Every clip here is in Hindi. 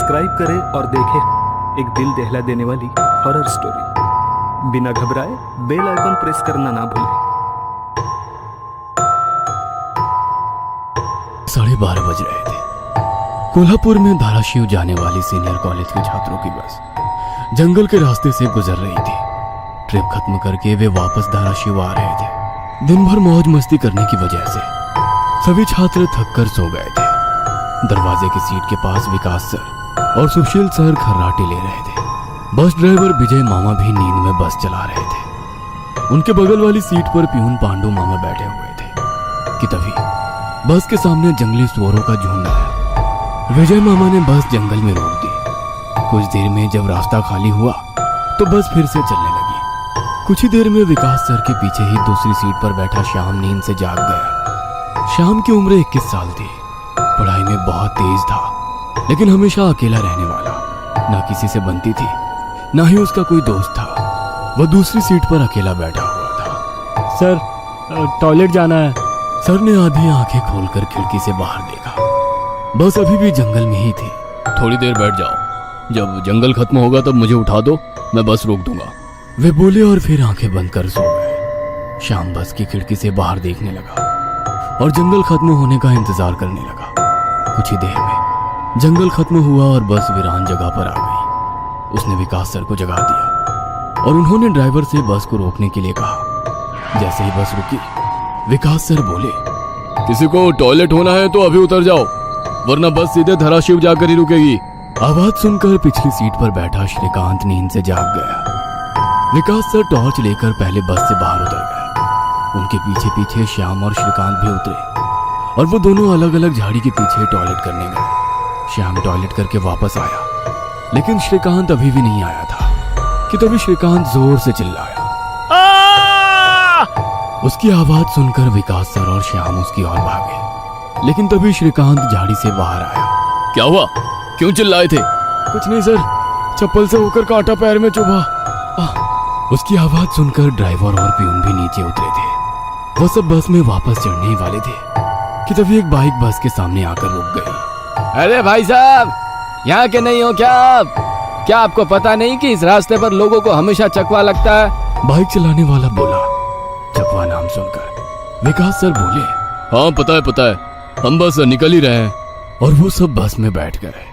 सब्सक्राइब करें और देखें एक दिल दहला देने वाली हॉरर स्टोरी। बिना घबराए बेल आइकन प्रेस करना ना भूलें। 12:30 बज रहे थे। कोल्हापुर में धाराशिव जाने वाली सीनियर कॉलेज के छात्रों की बस जंगल के रास्ते से गुजर रही थी। ट्रिप खत्म करके वे वापस धाराशिव आ रहे थे। दिन भर मौज मस्ती करने की वजह से सभी छात्र थक कर सो गए थे। दरवाजे की सीट के पास विकास सर और सुशील सर खर्राटे ले रहे थे। बस ड्राइवर विजय मामा भी नींद में बस चला रहे थे। उनके बगल वाली सीट पर प्यून पांडु मामा बैठे हुए थे कि तभी बस के सामने जंगली सुअरों का झुंड आया। विजय मामा ने बस जंगल में रोक दी। कुछ देर में जब रास्ता खाली हुआ तो बस फिर से चलने लगी। कुछ ही देर में विकास सर के पीछे ही दूसरी सीट पर बैठा श्याम नींद से जाग गया। श्याम की उम्र 21 साल थी। पढ़ाई में बहुत तेज था, लेकिन हमेशा अकेला रहने वाला। ना किसी से बनती थी, ना ही उसका कोई दोस्त था। वह दूसरी सीट पर अकेला बैठा हुआ था। सर, टॉयलेट जाना है। सर ने आधी आंखें खोलकर खिड़की से बाहर देखा। बस अभी भी जंगल में ही थी। थोड़ी देर बैठ जाओ, जब जंगल खत्म होगा तब मुझे उठा दो, मैं बस रोक दूंगा। वे बोले और फिर आंखें बंद कर सो गए। श्याम बस की खिड़की से बाहर देखने लगा और जंगल खत्म होने का इंतजार करने लगा। कुछ ही देर में जंगल खत्म हुआ और बस वीरान जगह पर आ गई। उसने विकास सर को जगा दिया और उन्होंने ड्राइवर से बस को रोकने के लिए कहा। जैसे ही बस रुकी, विकास सर बोले, किसी को टॉयलेट होना है तो अभी उतर जाओ, वरना बस सीधे धाराशिव जाकर ही रुकेगी। आवाज सुनकर पिछली सीट पर बैठा श्रीकांत नींद से जाग गया। विकास सर टॉर्च लेकर पहले बस से बाहर उतर गए। उनके पीछे पीछे श्याम और श्रीकांत भी उतरे और वो दोनों अलग अलग झाड़ी के पीछे टॉयलेट करने गए। श्याम टॉयलेट करके वापस आया, लेकिन श्रीकांत अभी भी नहीं आया था कि तभी श्रीकांत जोर से चिल्लाया। उसकी आवाज सुनकर विकास सर और श्याम उसकी ओर भागे, लेकिन तभी श्रीकांत झाड़ी से बाहर आया। क्या हुआ, क्यों चिल्लाए थे? कुछ नहीं सर, चप्पल से होकर कांटा पैर में चुभा। उसकी आवाज सुनकर ड्राइवर और प्यून भी नीचे उतरे थे। वो सब बस में वापस चढ़ने ही वाले थे कि तभी एक बाइक बस के सामने आकर रुक गई। अरे भाई साहब, यहाँ के नहीं हो क्या आप? क्या आपको पता नहीं कि इस रास्ते पर लोगों को हमेशा चकवा लगता है? बाइक चलाने वाला बोला। चकवा नाम सुनकर विकास सर बोले, हाँ पता है, हम बस निकल ही रहे हैं। और वो सब बस में बैठ गए।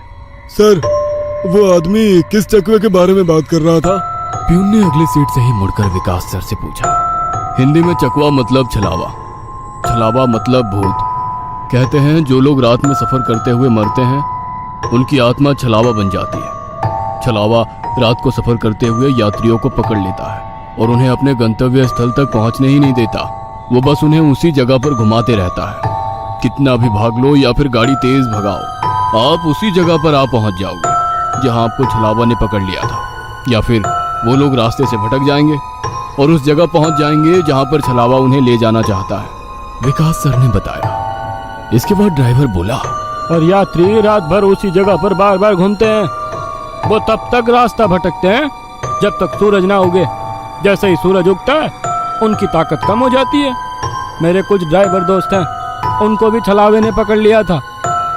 सर, वो आदमी किस चकवे के बारे में बात कर रहा था? प्यून ने अगली सीट से ही मुड़कर विकास सर से पूछा। हिंदी में चकवा मतलब छलावा, छलावा मतलब भूत। कहते हैं जो लोग रात में सफर करते हुए मरते हैं, उनकी आत्मा छलावा बन जाती है। छलावा रात को सफर करते हुए यात्रियों को पकड़ लेता है और उन्हें अपने गंतव्य स्थल तक पहुंचने ही नहीं देता। वो बस उन्हें उसी जगह पर घुमाते रहता है। कितना भी भाग लो या फिर गाड़ी तेज भगाओ, आप उसी जगह पर आ पहुंच जाओगे जहां आपको छलावा ने पकड़ लिया था। या फिर वो लोग रास्ते से भटक जाएंगे और उस जगह पहुंच जाएंगे जहां पर छलावा उन्हें ले जाना चाहता है। विकास सर ने बताया। इसके बाद ड्राइवर बोला, और यात्री रात भर उसी जगह पर बार बार घूमते हैं। वो तब तक रास्ता भटकते हैं जब तक सूरज ना उगे। जैसे ही सूरज उगता है, उनकी ताकत कम हो जाती है। मेरे कुछ ड्राइवर दोस्त हैं, उनको भी छलावे ने पकड़ लिया था।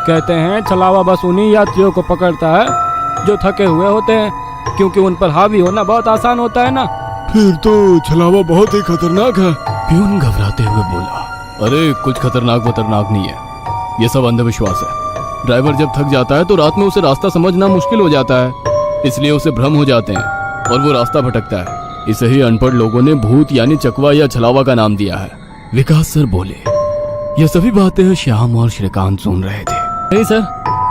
कहते हैं छलावा बस उन्हीं यात्रियों को पकड़ता है जो थके हुए होते हैं, क्योंकि उन पर हावी होना बहुत आसान होता है ना। फिर तो छलावा बहुत ही खतरनाक है। प्यून घबराते हुए बोला। अरे कुछ खतरनाक नहीं है, ये सब अंधविश्वास है। ड्राइवर जब थक जाता है तो रात में उसे रास्ता समझना मुश्किल हो जाता है, इसलिए उसे भ्रम हो जाते हैं और वो रास्ता भटकता है। इसे ही अनपढ़ लोगों ने भूत यानी चकवा या छलावा का नाम दिया है। विकास सर बोले। ये सभी बातें श्याम और श्रीकांत सुन रहे थे। नहीं सर,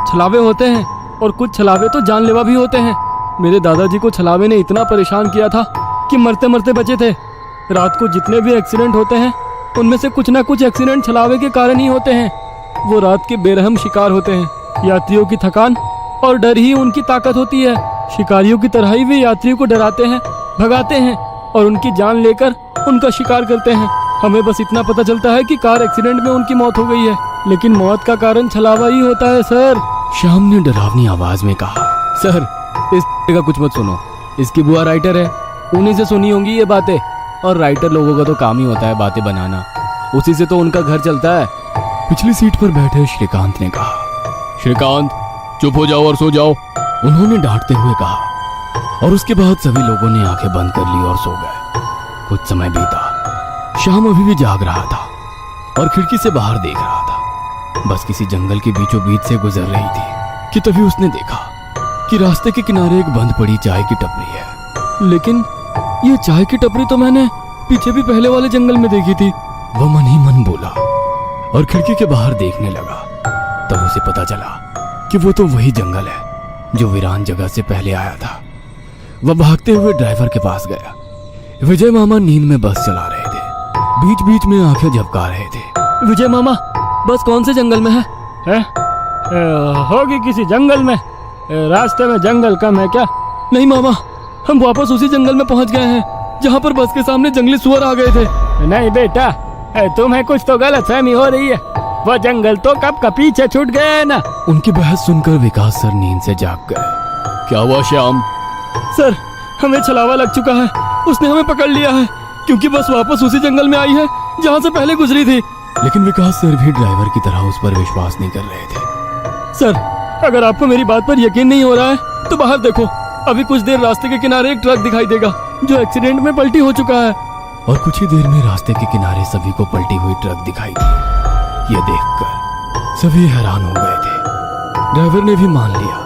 छलावे होते हैं और कुछ छलावे तो जानलेवा भी होते हैं। मेरे दादाजी को छलावे ने इतना परेशान किया था कि मरते मरते बचे थे। रात को जितने भी एक्सीडेंट होते हैं, उनमें से कुछ ना कुछ एक्सीडेंट छलावे के कारण ही होते हैं। वो रात के बेरहम शिकार होते हैं। यात्रियों की थकान और डर ही उनकी ताकत होती है। शिकारियों की तरह ही वे यात्रियों को डराते हैं, भगाते हैं और उनकी जान लेकर उनका शिकार करते हैं। हमें बस इतना पता चलता है कि कार एक्सीडेंट में उनकी मौत हो गई है, लेकिन मौत का कारण छलावा ही होता है सर। श्याम ने डरावनी आवाज में कहा। सर, इस का कुछ मत सुनो, इसकी बुआ राइटर है, उन्हीं से सुनी होंगी ये बातें। और राइटर लोगों का तो काम ही होता है बातें बनाना, उसी से तो उनका घर चलता है। पिछली सीट पर बैठे श्रीकांत ने कहा। श्रीकांत, चुप हो जाओ और सो जाओ। उन्होंने डांटते हुए कहा और उसके बाद सभी लोगों ने आंखें बंद कर ली और सो गए। कुछ समय बीता। शाम अभी भी जाग रहा था और खिड़की से बाहर देख रहा था। बस किसी जंगल के बीचों बीच से गुजर रही थी कि तभी उसने देखा कि रास्ते के किनारे एक बंद पड़ी चाय की टपरी है। लेकिन ये चाय की टपरी तो मैंने पीछे भी पहले वाले जंगल में देखी थी। वह मन ही मन बोला और खिड़की के बाहर देखने लगा। तब उसे पता चला कि वो तो वही जंगल है जो वीरान जगह से पहले आया था। वह भागते हुए ड्राइवर के पास गया। विजय मामा नींद में बस चला रहे थे। बीच बीच में आंखें झपका रहे थे। विजय मामा, बस कौन से जंगल में है? होगी किसी जंगल में। रास्ते में जंगल कम है क्या? नहीं मामा, हम वापस उसी जंगल में पहुंच गए हैं जहां पर बस के सामने जंगली सुअर आ गए थे। नहीं बेटा, तुम्हें कुछ तो गलतफहमी हो रही है। वो जंगल तो कब का पीछे छूट गया है ना। उनकी बहस सुनकर विकास सर नींद से जाग गए। क्या हुआ श्याम? सर, हमें छलावा लग चुका है। उसने हमें पकड़ लिया है क्योंकि बस वापस उसी जंगल में आई है जहां से पहले गुजरी थी। लेकिन विकास सर भी ड्राइवर की तरह उस पर विश्वास नहीं कर रहे थे। सर, अगर आपको मेरी बात पर यकीन नहीं हो रहा है तो बाहर देखो। अभी कुछ देर रास्ते के किनारे एक ट्रक दिखाई देगा जो एक्सीडेंट में पलटी हो चुका है। और कुछ ही देर में रास्ते के किनारे सभी को पलटी हुई ट्रक दिखाई दी। ये देखकर सभी हैरान हो गए थे। ड्राइवर ने भी मान लिया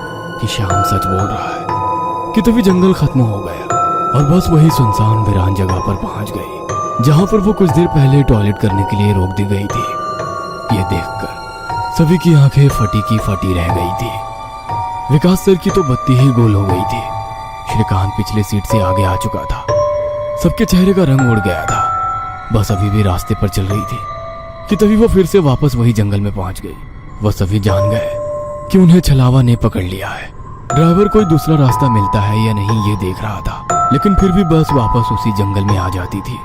कि श्याम सच बोल रहा है कि तभी जंगल खत्म हो गया और बस वही सुनसान वीरान जगह पर पहुंच गई जहां पर वो कुछ देर पहले टॉयलेट करने के लिए रोक दी गई थी। ये देखकर सभी की आंखें फटी की फटी रह गई थी। विकास सर की तो बत्ती ही गोल हो गई थी। श्रीकांत पिछले सीट से आगे आ चुका था। सबके चेहरे का रंग उड़ गया था। बस अभी भी रास्ते पर चल रही थी कि तभी वो फिर से वापस वही जंगल में पहुंच गई। वह सभी जान गए कि उन्हें छलावा ने पकड़ लिया है। ड्राइवर कोई दूसरा रास्ता मिलता है या नहीं ये देख रहा था, लेकिन फिर भी बस वापस उसी जंगल में आ जाती थी।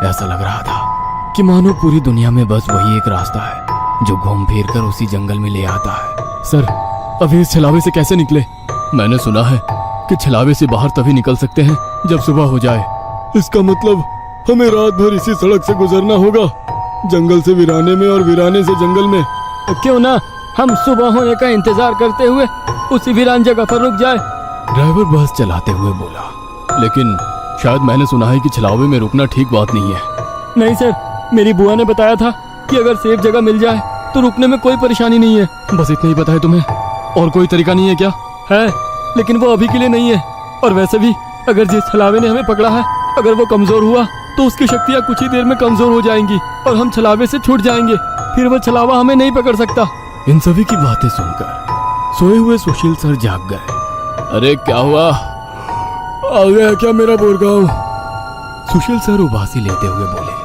ऐसा लग रहा था कि मानो पूरी दुनिया में बस वही एक रास्ता है जो घूम फिर कर उसी जंगल में ले आता है। सर, अभी इस छलावे से कैसे निकले? मैंने सुना है कि छलावे से बाहर तभी निकल सकते हैं जब सुबह हो जाए। इसका मतलब हमें रात भर इसी सड़क से गुजरना होगा, जंगल से वीराने में और वीराने से जंगल में। क्यों ना हम सुबह होने का इंतजार करते हुए उसी वीरान जगह पर रुक जाए। ड्राइवर बस चलाते हुए बोला। लेकिन शायद मैंने सुना है कि छलावे में रुकना ठीक बात नहीं है। नहीं सर, मेरी बुआ ने बताया था कि अगर सेफ जगह मिल जाए तो रुकने में कोई परेशानी नहीं है। बस इतना ही पता है तुम्हें? और कोई तरीका नहीं है क्या? है, लेकिन वो अभी के लिए नहीं है। और वैसे भी अगर जिस छलावे ने हमें पकड़ा है अगर वो कमजोर हुआ तो उसकी शक्तियाँ कुछ ही देर में कमजोर हो जाएंगी और हम छलावे से छूट जाएंगे। फिर वो छलावा हमें नहीं पकड़ सकता। इन सभी की बातें सुनकर सोए हुए सुशील सर जाग गए। अरे क्या हुआ? आ गया क्या मेरा बोरगांव? सुशील सर उबासी लेते हुए बोले।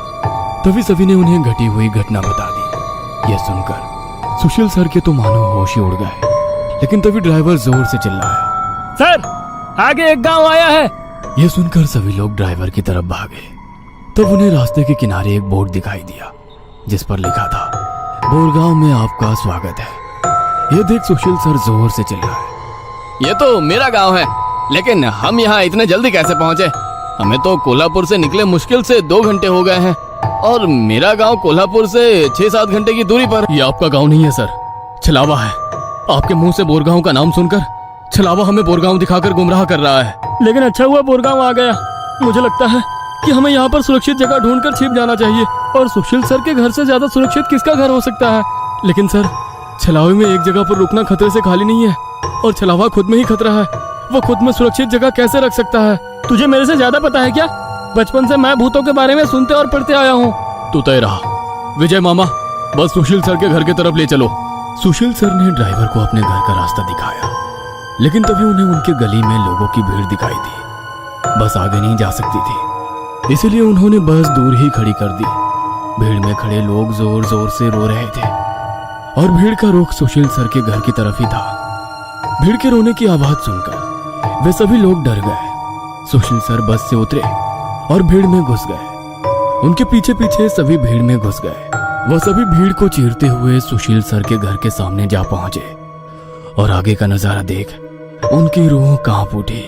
तभी सभी ने उन्हें घटी हुई घटना बता दी। यह सुनकर सुशील सर के तो मानो होश ही उड़ गए। लेकिन तभी ड्राइवर जोर से चिल्लाया, सर, आगे एक गांव आया है। यह सुनकर सभी लोग ड्राइवर की तरफ भागे। तब उन्हें रास्ते के किनारे एक बोर्ड दिखाई दिया जिस पर लिखा था, बोरगांव में आपका स्वागत है। यह देख सुशील सर जोर से चिल्लाए, ये तो मेरा गांव है, लेकिन हम यहाँ इतने जल्दी कैसे पहुँचे? हमें तो कोल्हापुर से निकले मुश्किल से 2 घंटे हो गए हैं और मेरा गांव कोल्हापुर से 6-7 घंटे की दूरी पर। ये आपका गांव नहीं है सर, छलावा है। आपके मुंह से बोरगांव का नाम सुनकर छलावा हमें बोरगांव दिखाकर गुमराह कर रहा है। लेकिन अच्छा हुआ बोरगांव आ गया। मुझे लगता है कि हमें यहाँ पर सुरक्षित जगह ढूंढकर छिप जाना चाहिए। और सुशील सर के घर से ज्यादा सुरक्षित किसका घर हो सकता है? लेकिन सर, छलावे में एक जगह पर रुकना खतरे से खाली नहीं है और छलावा खुद में ही खतरा है। वो खुद में सुरक्षित जगह कैसे रख सकता है? तुझे मेरे से ज्यादा पता है क्या? बचपन से मैं भूतों के बारे में सुनते और पढ़ते आया हूँ। तू तय रहा। विजय मामा, बस सुशील सर के घर की तरफ ले चलो। सुशील सर ने ड्राइवर को अपने घर का रास्ता दिखाया। लेकिन तभी उन्हें उनके गली में लोगों की भीड़ दिखाई दी। बस आगे नहीं जा सकती थी, इसलिए उन्होंने बस दूर ही खड़ी कर दी। भीड़ में खड़े लोग जोर जोर से रो रहे थे और भीड़ का रुख सुशील सर के घर की तरफ ही था। भीड़ के रोने की आवाज सुनकर वे सभी लोग डर गए। सुशील सर बस से उतरे और भीड़ में घुस गए। उनके पीछे पीछे सभी भीड़ में घुस गए। वह सभी भीड़ को चीरते हुए सुशील सर के घर के सामने जा पहुंचे और आगे का नजारा देख उनकी रूह कांप उठी,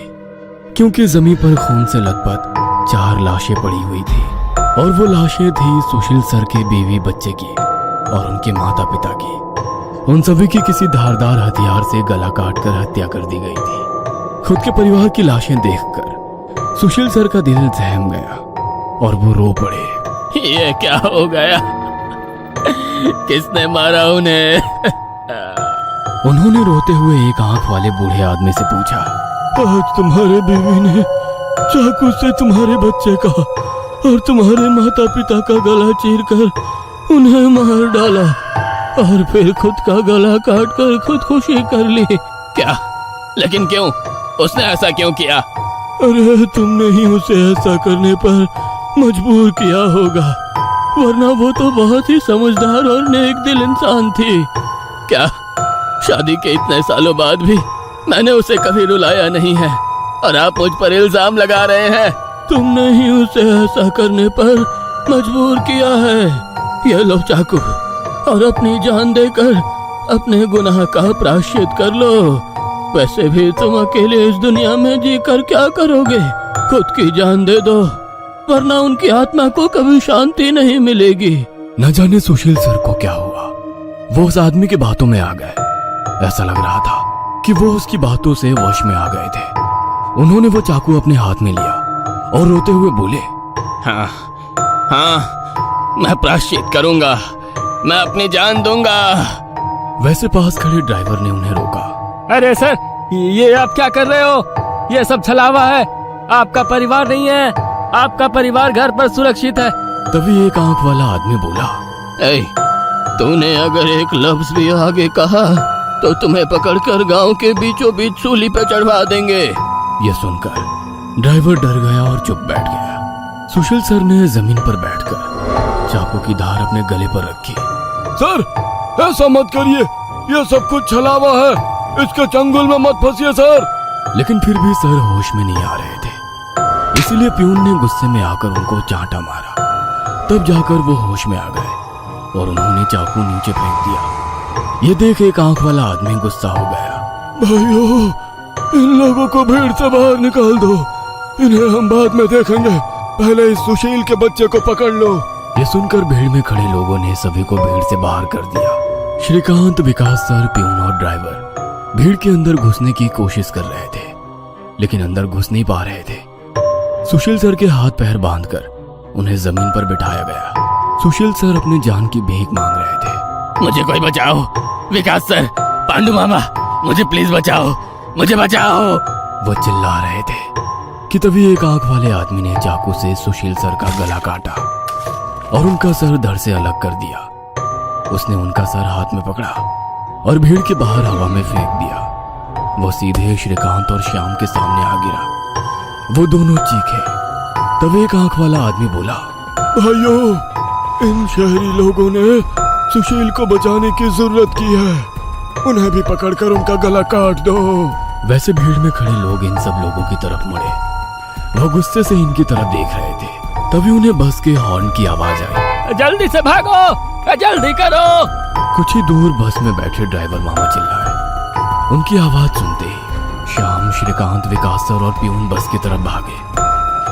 क्योंकि जमीन पर खून से लथपथ 4 लाशें पड़ी हुई थी और वो लाशें थी सुशील सर के बीवी बच्चे की और उनके माता पिता की। उन सभी की किसी धारदार हथियार से गला काटकर हत्या कर दी गई थी। खुद के परिवार की लाशें देखकर सुशील सर का दिल सहम गया और वो रो पड़े। ये क्या हो गया? किसने मारा उन्हें? उन्होंने रोते हुए एक आंख वाले बूढ़े आदमी से पूछा, आज तुम्हारे बीवी ने चाकू से तुम्हारे बच्चे का और तुम्हारे माता पिता का गला चीरकर उन्हें मार डाला और फिर खुद का गला काट कर खुदकुशी कर ली। क्या? लेकिन क्यों? उसने ऐसा क्यों किया? अरे तुमने ही उसे ऐसा करने पर मजबूर किया होगा, वरना वो तो बहुत ही समझदार और नेक दिल इंसान थी। क्या शादी के इतने सालों बाद भी मैंने उसे कभी रुलाया नहीं है और आप मुझ पर इल्जाम लगा रहे हैं? तुमने ही उसे ऐसा करने पर मजबूर किया है। ये लो चाकू और अपनी जान देकर अपने गुनाह का प्रायश्चित कर लो। वैसे भी तुम अकेले इस दुनिया में जीकर क्या करोगे? खुद की जान दे दो, वरना उनकी आत्मा को कभी शांति नहीं मिलेगी। न जाने सुशील सर को क्या हुआ, वो उस आदमी की बातों में आ गए। ऐसा लग रहा था कि वो उसकी बातों से वश में आ गए थे। उन्होंने वो चाकू अपने हाथ में लिया और रोते हुए बोले, हाँ हाँ, मैं प्रायश्चित करूंगा, मैं अपनी जान दूंगा। वैसे पास खड़े ड्राइवर ने उन्हें रोका। अरे सर, ये आप क्या कर रहे हो? ये सब छलावा है, आपका परिवार नहीं है। आपका परिवार घर पर सुरक्षित है। तभी एक आंख वाला आदमी बोला, ए, तूने अगर एक लफ्ज भी आगे कहा तो तुम्हें पकड़कर गांव के बीचों बीच सूली पे चढ़वा देंगे। यह सुनकर ड्राइवर डर गया और चुप बैठ गया। सुशील सर ने जमीन पर बैठकर चाकू की धार अपने गले पर रखी। सर, ऐसा मत करिए, ये सब कुछ छलावा है, इसके चंगुल में मत फंसिए सर। लेकिन फिर भी सर होश में नहीं आ रहे थे, इसलिए प्यून ने गुस्से में आकर उनको चांटा मारा। तब जाकर वो होश में आ गए और उन्होंने चाकू नीचे फेंक दिया। ये देख एक आंख वाला आदमी गुस्सा हो गया। भाइयों, इन लोगों को भीड़ से बाहर निकाल दो, इन्हें हम बाद में देखेंगे, पहले इस सुशील के बच्चे को पकड़ लो। ये सुनकर भीड़ में खड़े लोगों ने सभी को भीड़ से बाहर कर दिया। श्रीकांत, विकास सर, प्यून और ड्राइवर भीड़ के अंदर घुसने की कोशिश कर रहे थे, लेकिन अंदर घुस नहीं पा रहे थे। सुशील सर के हाथ पैर बांधकर उन्हें जमीन पर बिठाया गया। सुशील सर अपनी जान की भीख मांग रहे थे। मुझे कोई बचाओ, विकास सर, पांडु मामा, मुझे प्लीज बचाओ, मुझे बचाओ। वो चिल्ला रहे थे कि तभी एक आंख वाले आदमी ने चाकू से सुशील सर का गला काटा और उनका सर धड़ से अलग कर दिया। उसने उनका सर हाथ में पकड़ा और भीड़ के बाहर हवा में फेंक दिया। वो सीधे श्रीकांत और श्याम के सामने आ गिरा। वो दोनों चीखे। तब एक आंख वाला आदमी बोला, भाइयों, इन शहरी लोगों ने सुशील को बचाने की जरूरत की है, उन्हें भी पकड़कर उनका गला काट दो। वैसे भीड़ में खड़े लोग इन सब लोगों की तरफ मुड़े। वो गुस्से से इनकी तरफ देख रहे थे। तभी उन्हें बस के हॉर्न की आवाज आई। जल्दी से भागो, जल्दी करो। कुछ ही दूर बस में बैठे ड्राइवर मामा चिल्लाए। उनकी आवाज सुनते ही श्याम, श्रीकांत, विकास सर और प्यून बस की तरफ भागे।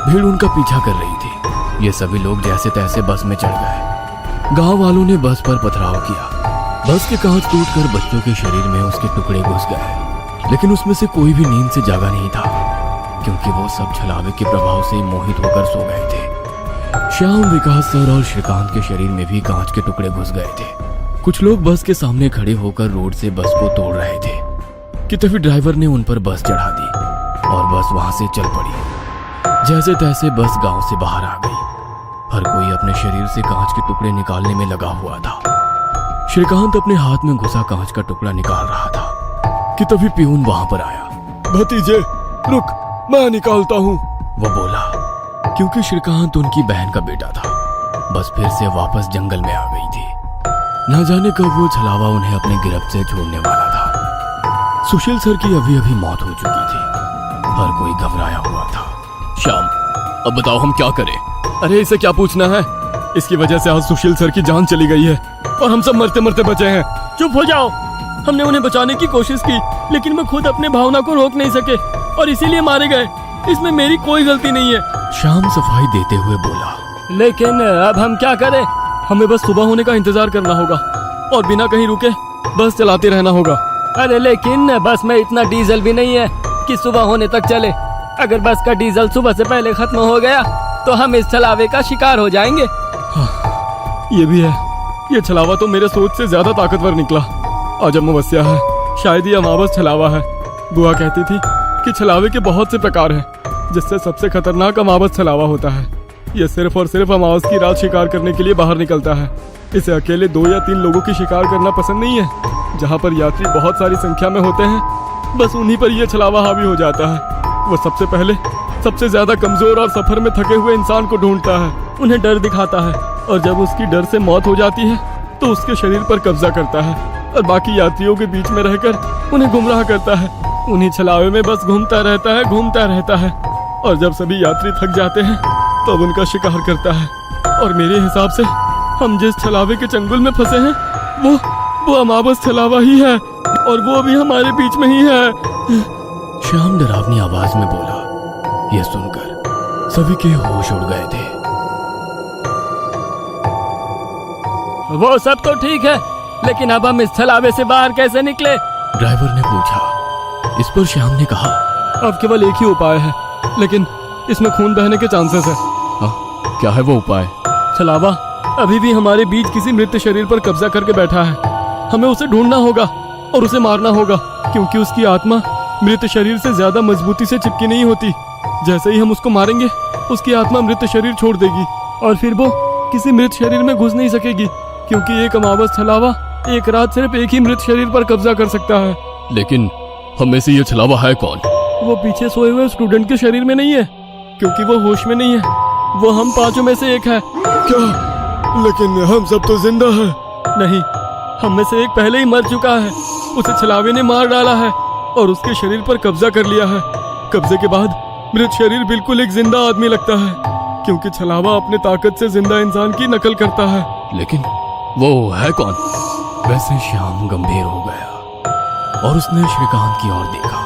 भीड़ उनका पीछा कर रही थी। ये सभी लोग जैसे तैसे बस में चढ़ गए। गांव वालों ने बस पर पथराव किया। बस के कांच टूटकर बच्चों के शरीर में उसके टुकड़े घुस गए, लेकिन उसमें से कोई भी नींद से जागा नहीं था, क्योंकि वो सब छलावे के प्रभाव से मोहित होकर सो गए थे। श्याम, विकास सर और श्रीकांत के शरीर में भी कांच के टुकड़े घुस गए थे। कुछ लोग बस के सामने खड़े होकर रोड से बस को तोड़ रहे थे कि तभी ड्राइवर ने उन पर बस चढ़ा दी और बस वहां से चल पड़ी। जैसे तैसे बस गांव से बाहर आ गई। हर कोई अपने शरीर से कांच के टुकड़े निकालने में लगा हुआ था। श्रीकांत अपने हाथ में घुसा कांच का टुकड़ा निकाल रहा था कि तभी प्यून वहां पर आया। भतीजे, रुक, मैं निकालता हूँ, वो बोला, क्योंकि श्रीकांत उनकी बहन का बेटा था। बस फिर से वापस जंगल में आ गई थी। न जाने कब वो छलावा उन्हें अपने गिरफ्त से छोड़ने वाला था। सुशील सर की अभी अभी मौत हो चुकी थी। हर कोई घबराया हुआ था। श्याम, अब बताओ हम क्या करें? अरे इसे क्या पूछना है, इसकी वजह से आज सुशील सर की जान चली गई है और हम सब मरते मरते बचे हैं। चुप हो जाओ। हमने उन्हें बचाने की कोशिश की, लेकिन वो खुद अपने भावना को रोक नहीं सके और इसीलिए मारे गए। इसमें मेरी कोई गलती नहीं है। श्याम सफाई देते हुए बोला, लेकिन अब हम क्या करें? हमें बस सुबह होने का इंतजार करना होगा और बिना कहीं रुके बस चलाते रहना होगा। अरे लेकिन बस में इतना डीजल भी नहीं है कि सुबह होने तक चले। अगर बस का डीजल सुबह से पहले खत्म हो गया तो हम इस छलावे का शिकार हो जाएंगे। ये भी है, ये छलावा तो मेरे सोच से ज्यादा ताकतवर निकला। आज अमावस्या है, शायद ये अमावस छलावा है। बुआ कहती थी कि छलावे के बहुत से प्रकार हैं, जिससे सबसे खतरनाक अमावस छलावा होता है। ये सिर्फ और सिर्फ अमावस की रात शिकार करने के लिए बाहर निकलता है। इसे अकेले 2 या 3 लोगों की शिकार करना पसंद नहीं है। जहाँ पर यात्री बहुत सारी संख्या में होते हैं, बस उन्हीं पर यह छलावा हावी हो जाता है। वो सबसे पहले सबसे ज्यादा कमजोर और सफर में थके हुए इंसान को ढूंढता है, उन्हें डर दिखाता है, और जब उसकी डर से मौत हो जाती है तो उसके शरीर पर कब्जा करता है और बाकी यात्रियों के बीच में रहकर उन्हें गुमराह करता है। उन्हीं छलावे में बस घूमता रहता है और जब सभी यात्री थक जाते हैं तब उनका शिकार करता है। और मेरे हिसाब से हम जिस छलावे के चंगुल में फंसे हैं वो अमावस छलावा ही है, और वो भी हमारे बीच में ही है। श्याम डरावनी आवाज में बोला। यह सुनकर सभी के होश उड़ गए थे। वो सब तो ठीक है, लेकिन अब हम इस छलावे से बाहर कैसे निकले? ड्राइवर ने पूछा। इस पर श्याम ने कहा, अब केवल एक ही उपाय है, लेकिन इसमें खून बहने के चांसेस है। क्या है वो उपाय? छलावा अभी भी हमारे बीच किसी मृत शरीर पर कब्जा करके बैठा है। हमें उसे ढूंढना होगा और उसे मारना होगा, क्योंकि उसकी आत्मा मृत शरीर से ज्यादा मजबूती से चिपकी नहीं होती। जैसे ही हम उसको मारेंगे उसकी आत्मा मृत शरीर छोड़ देगी और फिर वो किसी मृत शरीर में घुस नहीं सकेगी, क्योंकि एक अमावस छलावा एक रात सिर्फ एक ही मृत शरीर पर कब्जा कर सकता है। लेकिन हम में से ये छलावा है कौन? वो पीछे सोए हुए स्टूडेंट के शरीर में नहीं है, क्योंकि वो होश में नहीं है। वो हम 5 में से एक है। क्या? लेकिन हम सब तो जिंदा हैं। नहीं, हम में से एक पहले ही मर चुका है। उसे छलावे ने मार डाला है और उसके शरीर पर कब्जा कर लिया है। कब्जे के बाद मृत शरीर बिल्कुल एक जिंदा आदमी लगता है, क्योंकि छलावा अपने ताकत से जिंदा इंसान की नकल करता है। लेकिन वो है कौन? वैसे श्याम गंभीर हो गया और उसने श्रीकांत की ओर देखा।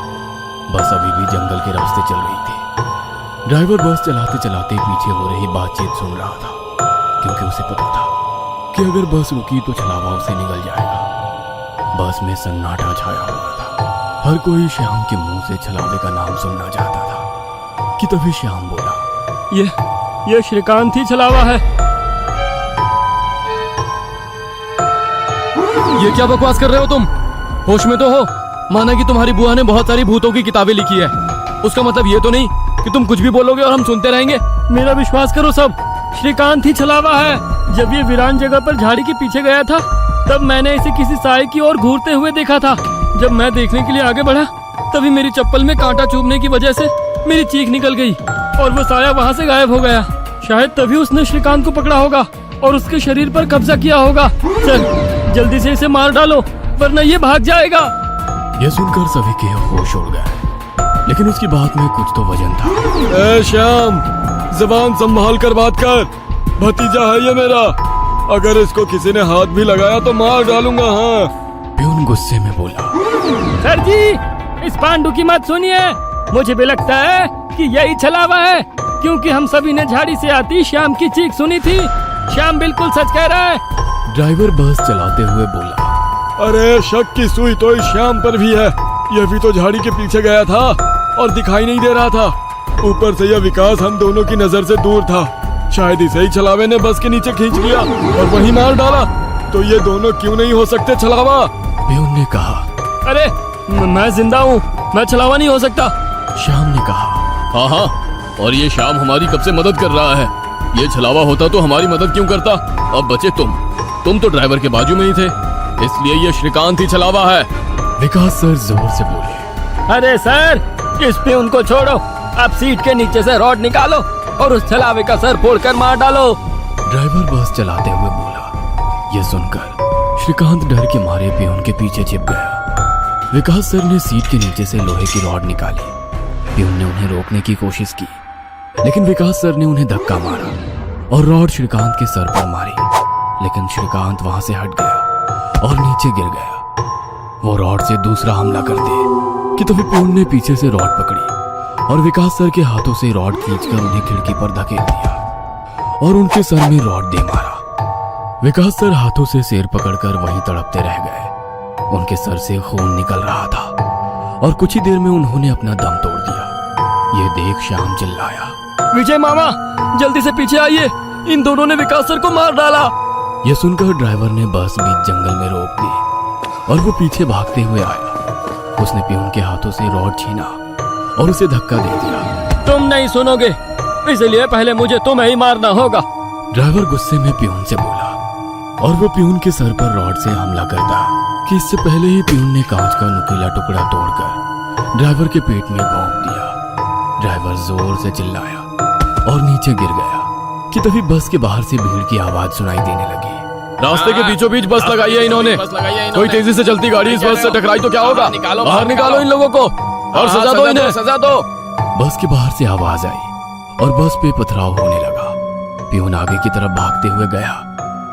बस अभी भी जंगल के रास्ते चल रही थी। ड्राइवर बस चलाते चलाते पीछे हो रही बातचीत सुन रहा था, क्योंकि उसे पता था कि अगर बस रुकी तो छलावा उसे निगल जाएगा। बस में सन्नाटा छाया हुआ था। हर कोई श्याम के मुंह से छलावे का नाम सुनना चाहता था कि तभी श्याम बोला, ये श्रीकांत ही छलावा है। ये क्या बकवास कर रहे हो तुम? होश में तो हो? माना कि तुम्हारी बुआ ने बहुत सारी भूतों की किताबें लिखी है, उसका मतलब ये तो नहीं कि तुम कुछ भी बोलोगे और हम सुनते रहेंगे। मेरा विश्वास करो, सब श्रीकांत ही छलावा है। जब ये वीरान जगह पर झाड़ी के पीछे गया था तब मैंने इसे किसी साए की ओर घूरते हुए देखा था। जब मैं देखने के लिए आगे बढ़ा तभी मेरी चप्पल में कांटा चुभने की वजह से मेरी चीख निकल गई और वो साया वहाँ से गायब हो गया। शायद तभी उसने श्रीकांत को पकड़ा होगा और उसके शरीर पर कब्जा किया होगा। चल जल्दी से इसे मार डालो, वरना ये भाग जाएगा। यह सुनकर सभी के होश उड़ गए, लेकिन उसकी बात में कुछ तो वजन था। ए श्याम, जबान संभाल कर बात कर। भतीजा है ये मेरा, अगर इसको किसी ने हाथ भी लगाया तो मार डालूंगा। हाँ। प्यून गुस्से में बोला, सर जी, इस पांडु की मत सुनिए। मुझे भी लगता है कि यही छलावा है, क्योंकि हम सभी ने झाड़ी से आती श्याम की चीख सुनी थी। श्याम बिल्कुल सच कह रहा है। ड्राइवर बस चलाते हुए बोला, अरे शक की सुई तो इस श्याम पर भी है। यह भी तो झाड़ी के पीछे गया था और दिखाई नहीं दे रहा था। ऊपर से यह विकास हम दोनों की नजर से दूर था। शायद इसे ही छलावे ने बस के नीचे खींच लिया और वहीं मार डाला। तो ये दोनों क्यों नहीं हो सकते छलावा? प्यून ने कहा। अरे मैं जिंदा हूँ, मैं छलावा नहीं हो सकता। श्याम ने कहा, हाँ, और ये श्याम हमारी कब से मदद कर रहा है। ये छलावा होता तो हमारी मदद क्यों करता? अब बचे तुम तो ड्राइवर के बाजू में ही थे, इसलिए ये श्रीकांत ही छलावा है। विकास सर जोर से बोले, अरे सर, इस प्यून को छोड़ो। आप सीट के नीचे से रॉड निकालो और उस छलावे का सर फोड़कर मार डालो। ड्राइवर बस चलाते हुए बोला। यह सुनकर श्रीकांत डर के मारे प्यून के पीछे छिप गया। विकास सर ने सीट के नीचे से लोहे की रॉड निकाली। प्यून ने उन्हें रोकने की कोशिश की, लेकिन विकास सर ने उन्हें धक्का मारा और रॉड श्रीकांत के सर पर मारी। लेकिन श्रीकांत वहां से हट गया और नीचे गिर गया। वो रॉड से दूसरा हमला करते कि तभी प्यून ने पीछे से रॉड पकड़ी और विकास सर के हाथों से रॉड खींचकर उन्हें खिड़की पर धकेल दिया और उनके सर में रॉड दे मारा। विकास सर हाथों से सिर पकड़कर वहीं तड़पते रह गए। उनके सर से खून निकल रहा था और कुछ ही देर में उन्होंने अपना दम तोड़ दिया। यह देख श्याम चिल्लाया, विजय मामा जल्दी से पीछे आइए, इन दोनों ने विकास सर को मार डाला। यह सुनकर ड्राइवर ने बस बीच जंगल में रोक दी और वो पीछे भागते हुए आया। उसने प्यून के हाथों से रॉड छीना और उसे धक्का दे दिया। तुम नहीं सुनोगे, इसलिए पहले मुझे तुम्हें ही मारना होगा। ड्राइवर गुस्से में प्यून से बोला और वो प्यून के सर पर रॉड से हमला करता कि इससे पहले ही प्यून ने कांच का नुकीला टुकड़ा तोड़कर ड्राइवर के पेट में भोंक दिया। ड्राइवर जोर से चिल्लाया और नीचे गिर गया कि तभी बस के बाहर से भीड़ की आवाज सुनाई देने लगी। रास्ते के बीचों बीच बस लगाई है इन्होंने। कोई तेजी से चलती गाड़ी इस बस से टकराई तो क्या होगा? बाहर निकालो इन लोगों को और सजा दो इन्हें, सजा दो। बस के बाहर से आवाज आई और बस पे पथराव होने लगा। प्यून आगे की तरफ भागते हुए गया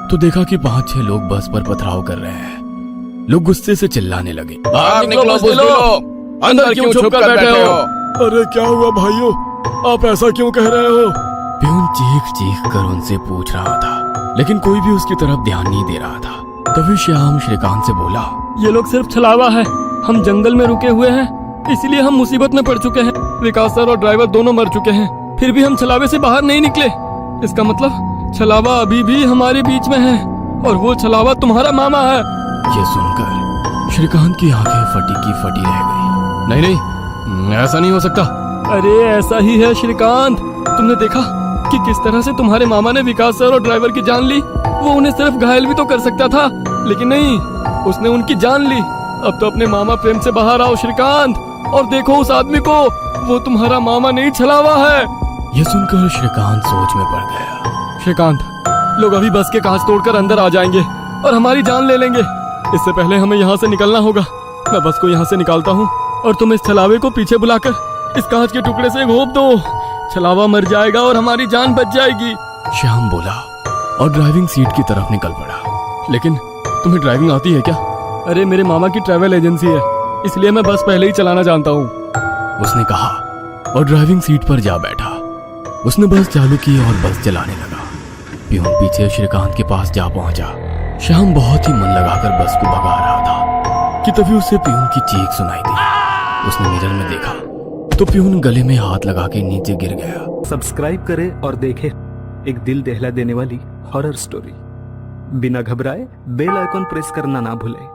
तो देखा कि 5-6 लोग बस पर पथराव कर रहे हैं। लोग गुस्से से चिल्लाने लगे, बाहर निकलो बुज़दिलो, अंदर क्यों छुप कर बैठे हो? अरे क्या हुआ भाइयों, आप ऐसा क्यों कह रहे हो? प्यून चीख चीख कर उनसे पूछ रहा था, लेकिन कोई भी उसकी तरफ ध्यान नहीं दे रहा था। तभी श्याम श्रीकांत से बोला, ये लोग सिर्फ छलावा है, हम जंगल में रुके हुए हैं, इसलिए हम मुसीबत में पड़ चुके हैं। विकास सर और ड्राइवर दोनों मर चुके हैं, फिर भी हम छलावे से बाहर नहीं निकले। इसका मतलब छलावा अभी भी हमारे बीच में है और वो छलावा तुम्हारा मामा है। ये सुनकर श्रीकांत की आंखें फटी की फटी रह गई। नहीं नहीं, ऐसा नहीं हो सकता। अरे ऐसा ही है श्रीकांत, तुमने देखा कि किस तरह से तुम्हारे मामा ने विकास सर और ड्राइवर की जान ली। वो उन्हें सिर्फ घायल भी तो कर सकता था, लेकिन नहीं, उसने उनकी जान ली। अब तो अपने मामा प्रेम से बाहर आओ श्रीकांत और देखो उस आदमी को, वो तुम्हारा मामा नहीं छलावा है। ये सुनकर श्रीकांत सोच में पड़ गया। श्रीकांत, लोग अभी बस के कांच तोड़कर अंदर आ जाएंगे और हमारी जान ले लेंगे। इससे पहले हमें यहाँ से निकलना होगा। मैं बस को यहाँ से निकालता हूँ और तुम इस छलावे को पीछे बुलाकर इस कांच के टुकड़े से घोंप दो। छलावा मर जाएगा और हमारी जान बच जाएगी। श्याम बोला और ड्राइविंग सीट की तरफ निकल पड़ा। लेकिन तुम्हें ड्राइविंग आती है क्या? अरे मेरे मामा की ट्रैवल एजेंसी है, इसलिए मैं बस पहले ही चलाना जानता हूँ, उसने कहा और ड्राइविंग सीट पर जा बैठा। उसने बस चालू की और बस चलाने लगा। प्यून पीछे श्रीकांत के पास जा पहुंचा। श्याम बहुत ही मन लगाकर बस को भगा रहा था कि तभी उसे प्यून की चीख सुनाई दी। उसने मिरर में देखा तो प्यून गले में हाथ लगा के नीचे गिर गया। सब्सक्राइब करें और देखें एक दिल दहला देने वाली हॉरर स्टोरी। बिना घबराए बेल आइकॉन प्रेस करना ना भूलें।